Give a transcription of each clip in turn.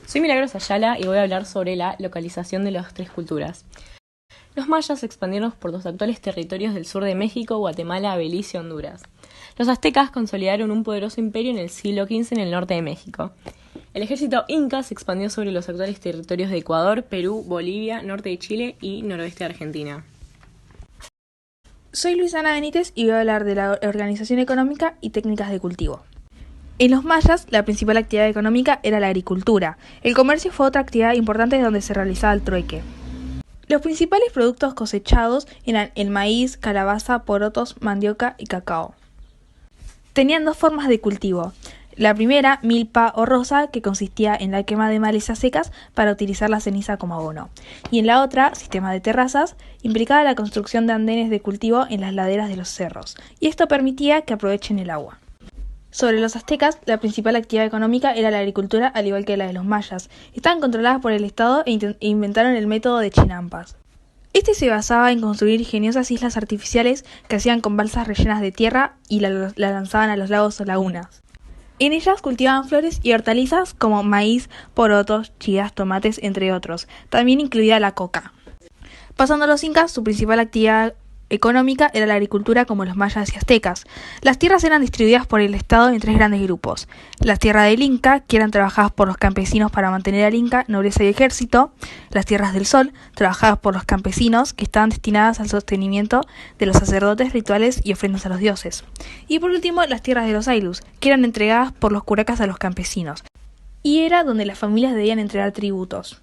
Soy Milagros Ayala y voy a hablar sobre la localización de las tres culturas. Los mayas se expandieron por los actuales territorios del sur de México, Guatemala, Belice y Honduras. Los aztecas consolidaron un poderoso imperio en el siglo XV en el norte de México. El ejército inca se expandió sobre los actuales territorios de Ecuador, Perú, Bolivia, norte de Chile y noroeste de Argentina. Soy Luisana Benítez y voy a hablar de la organización económica y técnicas de cultivo. En los mayas, la principal actividad económica era la agricultura. El comercio fue otra actividad importante donde se realizaba el trueque. Los principales productos cosechados eran el maíz, calabaza, porotos, mandioca y cacao. Tenían dos formas de cultivo. La primera, milpa o roza, que consistía en la quema de malezas secas para utilizar la ceniza como abono. Y en la otra, sistema de terrazas, implicaba la construcción de andenes de cultivo en las laderas de los cerros, y esto permitía que aprovechen el agua. Sobre los aztecas, la principal actividad económica era la agricultura, al igual que la de los mayas. Estaban controladas por el Estado e inventaron el método de chinampas. Este se basaba en construir ingeniosas islas artificiales que hacían con balsas rellenas de tierra y la lanzaban a los lagos o lagunas. En ellas cultivaban flores y hortalizas como maíz, porotos, chías, tomates, entre otros. También incluía la coca. Pasando a los incas, su principal actividad económica era la agricultura como los mayas y aztecas. Las tierras eran distribuidas por el Estado en tres grandes grupos. Las tierras del Inca, que eran trabajadas por los campesinos para mantener al Inca, nobleza y ejército. Las tierras del Sol, trabajadas por los campesinos, que estaban destinadas al sostenimiento de los sacerdotes, rituales y ofrendas a los dioses. Y por último, las tierras de los Aylus, que eran entregadas por los curacas a los campesinos. Y era donde las familias debían entregar tributos.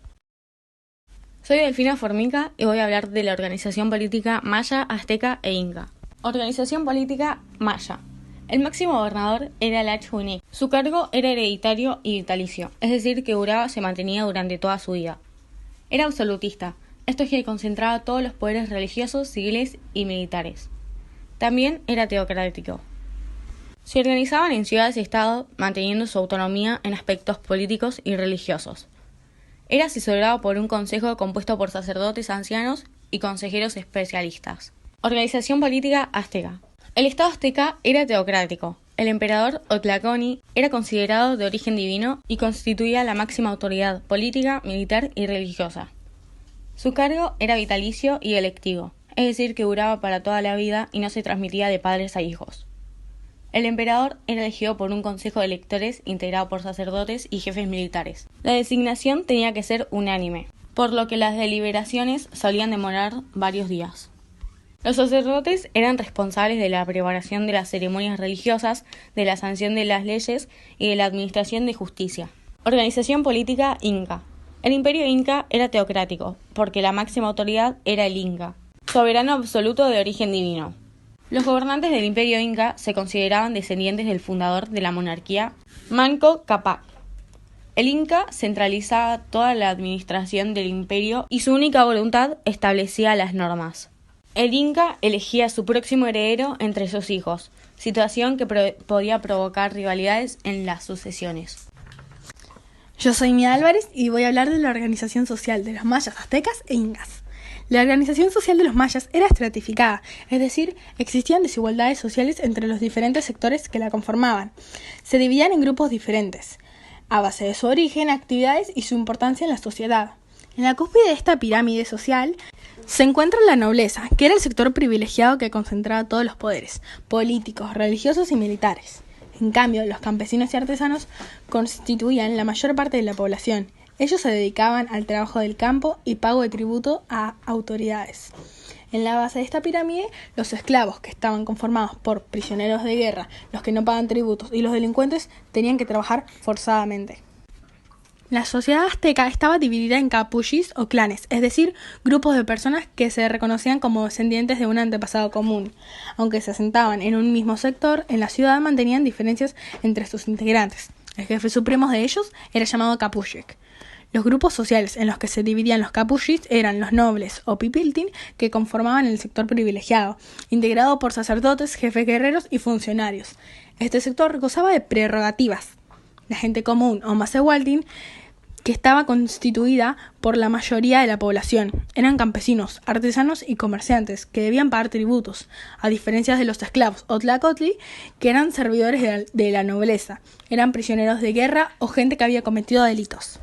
Soy Delfina Formica y voy a hablar de la organización política maya, azteca e inca. Organización política maya. El máximo gobernador era el Huinik. Su cargo era hereditario y vitalicio, es decir, que se mantenía durante toda su vida. Era absolutista, esto es que concentraba todos los poderes religiosos, civiles y militares. También era teocrático. Se organizaban en ciudades y estados, manteniendo su autonomía en aspectos políticos y religiosos. Era asesorado por un consejo compuesto por sacerdotes ancianos y consejeros especialistas. Organización política azteca. El estado azteca era teocrático. El emperador Otlaconi era considerado de origen divino y constituía la máxima autoridad política, militar y religiosa. Su cargo era vitalicio y electivo, es decir, que duraba para toda la vida y no se transmitía de padres a hijos. El emperador era elegido por un consejo de electores integrado por sacerdotes y jefes militares. La designación tenía que ser unánime, por lo que las deliberaciones solían demorar varios días. Los sacerdotes eran responsables de la preparación de las ceremonias religiosas, de la sanción de las leyes y de la administración de justicia. Organización política inca. El imperio inca era teocrático, porque la máxima autoridad era el inca, soberano absoluto de origen divino. Los gobernantes del imperio inca se consideraban descendientes del fundador de la monarquía, Manco Cápac. El inca centralizaba toda la administración del imperio y su única voluntad establecía las normas. El inca elegía a su próximo heredero entre sus hijos, situación que podía provocar rivalidades en las sucesiones. Yo soy Mía Álvarez y voy a hablar de la organización social de los mayas, aztecas e incas. La organización social de los mayas era estratificada, es decir, existían desigualdades sociales entre los diferentes sectores que la conformaban. Se dividían en grupos diferentes, a base de su origen, actividades y su importancia en la sociedad. En la cúspide de esta pirámide social se encuentra la nobleza, que era el sector privilegiado que concentraba todos los poderes, políticos, religiosos y militares. En cambio, los campesinos y artesanos constituían la mayor parte de la población. Ellos se dedicaban al trabajo del campo y pago de tributo a autoridades. En la base de esta pirámide, los esclavos, que estaban conformados por prisioneros de guerra, los que no pagan tributos y los delincuentes, tenían que trabajar forzadamente. La sociedad azteca estaba dividida en capuchis o clanes, es decir, grupos de personas que se reconocían como descendientes de un antepasado común. Aunque se asentaban en un mismo sector, en la ciudad mantenían diferencias entre sus integrantes. El jefe supremo de ellos era llamado capuchik. Los grupos sociales en los que se dividían los capuchis eran los nobles o pipiltin, que conformaban el sector privilegiado, integrado por sacerdotes, jefes guerreros y funcionarios. Este sector gozaba de prerrogativas. La gente común o macehualtin, que estaba constituida por la mayoría de la población, eran campesinos, artesanos y comerciantes que debían pagar tributos, a diferencia de los esclavos o tlacotli, que eran servidores de la nobleza, eran prisioneros de guerra o gente que había cometido delitos.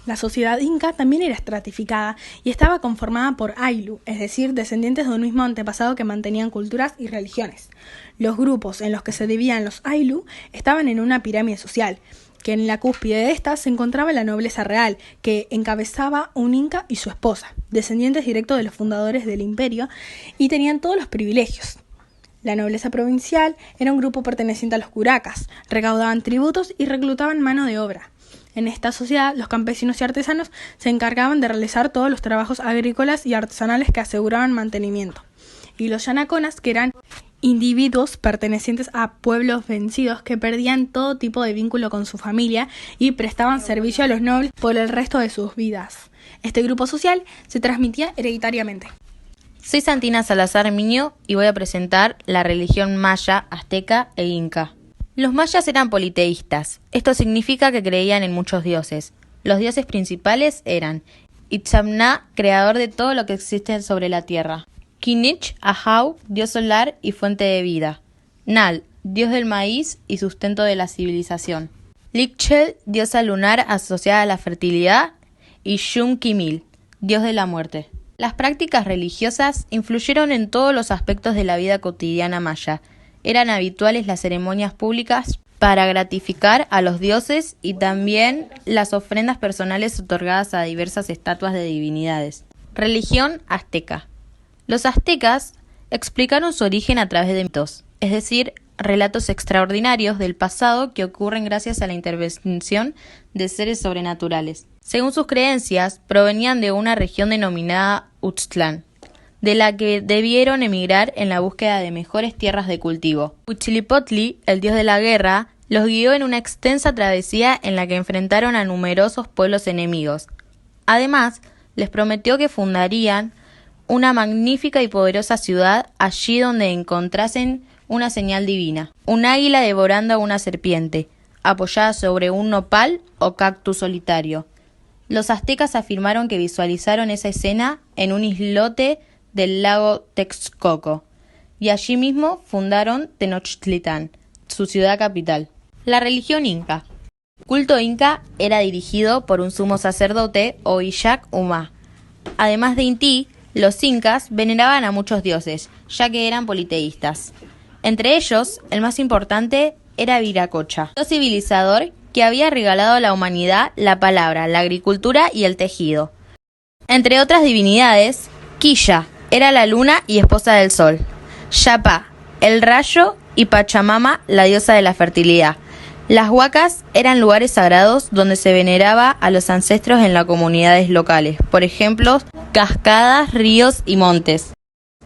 La sociedad inca también era estratificada y estaba conformada por Ayllu, es decir, descendientes de un mismo antepasado que mantenían culturas y religiones. Los grupos en los que se dividían los Ayllu estaban en una pirámide social, que en la cúspide de esta se encontraba la nobleza real, que encabezaba un inca y su esposa, descendientes directos de los fundadores del imperio, y tenían todos los privilegios. La nobleza provincial era un grupo perteneciente a los curacas, recaudaban tributos y reclutaban mano de obra. En esta sociedad, los campesinos y artesanos se encargaban de realizar todos los trabajos agrícolas y artesanales que aseguraban mantenimiento. Y los yanaconas, que eran individuos pertenecientes a pueblos vencidos que perdían todo tipo de vínculo con su familia y prestaban servicio a los nobles por el resto de sus vidas. Este grupo social se transmitía hereditariamente. Soy Santina Salazar Miño y voy a presentar la religión maya, azteca e inca. Los mayas eran politeístas. Esto significa que creían en muchos dioses. Los dioses principales eran Itzamna, creador de todo lo que existe sobre la tierra; Kinich, Ahau, dios solar y fuente de vida; Nal, dios del maíz y sustento de la civilización; Likchel, diosa lunar asociada a la fertilidad; y Shum Kimil, dios de la muerte. Las prácticas religiosas influyeron en todos los aspectos de la vida cotidiana maya. Eran habituales las ceremonias públicas para gratificar a los dioses y también las ofrendas personales otorgadas a diversas estatuas de divinidades. Religión azteca. Los aztecas explicaron su origen a través de mitos, es decir, relatos extraordinarios del pasado que ocurren gracias a la intervención de seres sobrenaturales. Según sus creencias, provenían de una región denominada Uxtlán, de la que debieron emigrar en la búsqueda de mejores tierras de cultivo. Huitzilopochtli, el dios de la guerra, los guió en una extensa travesía en la que enfrentaron a numerosos pueblos enemigos. Además, les prometió que fundarían una magnífica y poderosa ciudad allí donde encontrasen una señal divina: un águila devorando a una serpiente, apoyada sobre un nopal o cactus solitario. Los aztecas afirmaron que visualizaron esa escena en un islote del lago Texcoco, y allí mismo fundaron Tenochtitlán, su ciudad capital. La religión inca. El culto inca era dirigido por un sumo sacerdote o Illac Humá. Además de Inti, los incas veneraban a muchos dioses, ya que eran politeístas. Entre ellos, el más importante era Viracocha, un civilizador que había regalado a la humanidad la palabra, la agricultura y el tejido. Entre otras divinidades, Quilla era la luna y esposa del sol; Yapá, el rayo; y Pachamama, la diosa de la fertilidad. Las huacas eran lugares sagrados donde se veneraba a los ancestros en las comunidades locales, por ejemplo, cascadas, ríos y montes.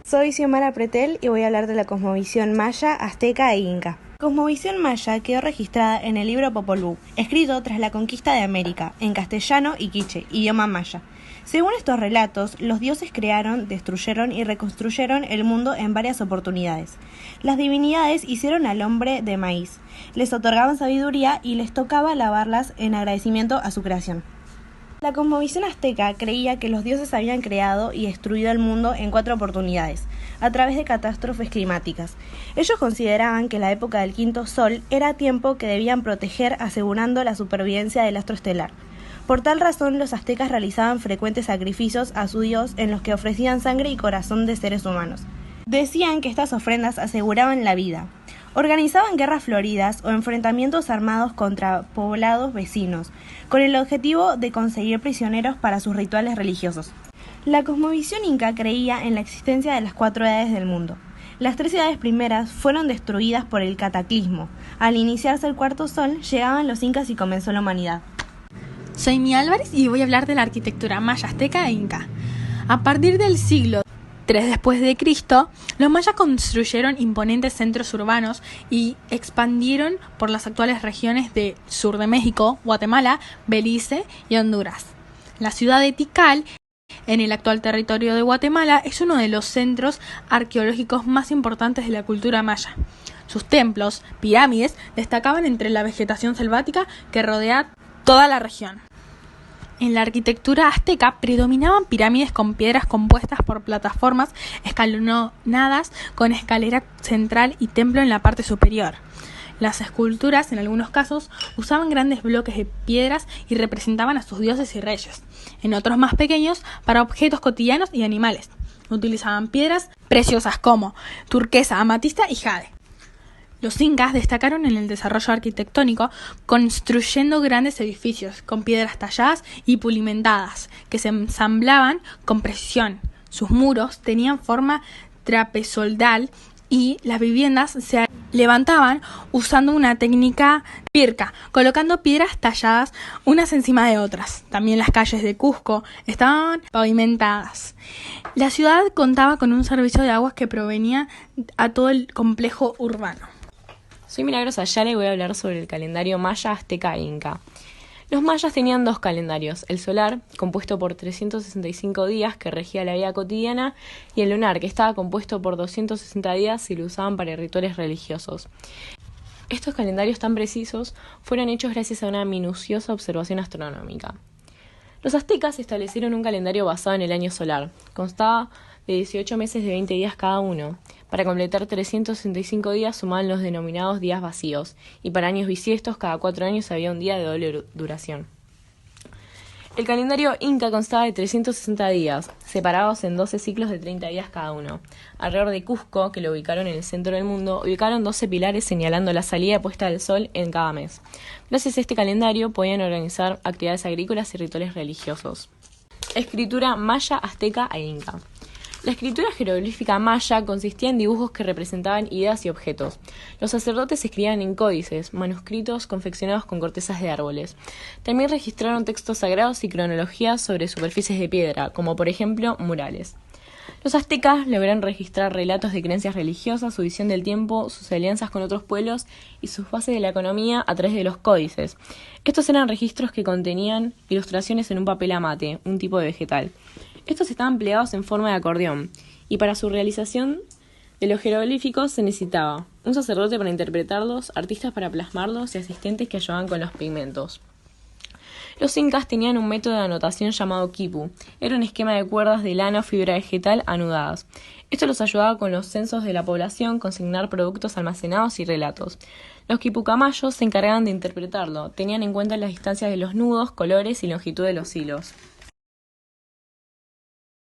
Soy Xiomara Pretel y voy a hablar de la cosmovisión maya, azteca e inca. La cosmovisión maya quedó registrada en el libro Popol Vuh, escrito tras la conquista de América, en castellano y quiché, idioma maya. Según estos relatos, los dioses crearon, destruyeron y reconstruyeron el mundo en varias oportunidades. Las divinidades hicieron al hombre de maíz, les otorgaban sabiduría y les tocaba lavarlas en agradecimiento a su creación. La cosmovisión azteca creía que los dioses habían creado y destruido el mundo en 4 oportunidades, a través de catástrofes climáticas. Ellos consideraban que la época del quinto sol era tiempo que debían proteger, asegurando la supervivencia del astro estelar. Por tal razón, los aztecas realizaban frecuentes sacrificios a su dios en los que ofrecían sangre y corazón de seres humanos. Decían que estas ofrendas aseguraban la vida. Organizaban guerras floridas o enfrentamientos armados contra poblados vecinos, con el objetivo de conseguir prisioneros para sus rituales religiosos. La cosmovisión inca creía en la existencia de las 4 edades del mundo. Las 3 edades primeras fueron destruidas por el cataclismo. Al iniciarse el cuarto sol, llegaban los incas y comenzó la humanidad. Soy Mi Álvarez y voy a hablar de la arquitectura maya, azteca e inca. A partir del siglo III después de Cristo, los mayas construyeron imponentes centros urbanos y expandieron por las actuales regiones de sur de México, Guatemala, Belice y Honduras. La ciudad de Tikal, en el actual territorio de Guatemala, es uno de los centros arqueológicos más importantes de la cultura maya. Sus templos, pirámides, destacaban entre la vegetación selvática que rodea toda la región. En la arquitectura azteca predominaban pirámides con piedras compuestas por plataformas escalonadas con escalera central y templo en la parte superior. Las esculturas, en algunos casos, usaban grandes bloques de piedras y representaban a sus dioses y reyes. En otros más pequeños, para objetos cotidianos y animales. Utilizaban piedras preciosas como turquesa, amatista y jade. Los incas destacaron en el desarrollo arquitectónico construyendo grandes edificios con piedras talladas y pulimentadas que se ensamblaban con precisión. Sus muros tenían forma trapezoidal y las viviendas se levantaban usando una técnica pirca, colocando piedras talladas unas encima de otras. También las calles de Cusco estaban pavimentadas. La ciudad contaba con un servicio de aguas que provenía a todo el complejo urbano. Soy Milagros Ayala y voy a hablar sobre el calendario maya, azteca e inca. Los mayas tenían dos calendarios, el solar, compuesto por 365 días que regía la vida cotidiana, y el lunar, que estaba compuesto por 260 días y lo usaban para rituales religiosos. Estos calendarios tan precisos fueron hechos gracias a una minuciosa observación astronómica. Los aztecas establecieron un calendario basado en el año solar. Constaba de 18 meses de 20 días cada uno. Para completar 365 días sumaban los denominados días vacíos, y para años bisiestos cada 4 años había un día de doble duración. El calendario inca constaba de 360 días, separados en 12 ciclos de 30 días cada uno. Alrededor de Cusco, que lo ubicaron en el centro del mundo, ubicaron 12 pilares señalando la salida y puesta del sol en cada mes. Gracias a este calendario podían organizar actividades agrícolas y rituales religiosos. Escritura maya, azteca e inca. La escritura jeroglífica maya consistía en dibujos que representaban ideas y objetos. Los sacerdotes escribían en códices, manuscritos confeccionados con cortezas de árboles. También registraron textos sagrados y cronologías sobre superficies de piedra, como por ejemplo murales. Los aztecas lograron registrar relatos de creencias religiosas, su visión del tiempo, sus alianzas con otros pueblos y sus bases de la economía a través de los códices. Estos eran registros que contenían ilustraciones en un papel amate, un tipo de vegetal. Estos estaban plegados en forma de acordeón, y para su realización de los jeroglíficos se necesitaba un sacerdote para interpretarlos, artistas para plasmarlos y asistentes que ayudaban con los pigmentos. Los incas tenían un método de anotación llamado quipu. Era un esquema de cuerdas de lana o fibra vegetal anudadas. Esto los ayudaba con los censos de la población, consignar productos almacenados y relatos. Los quipucamayos se encargaban de interpretarlo. Tenían en cuenta las distancias de los nudos, colores y longitud de los hilos.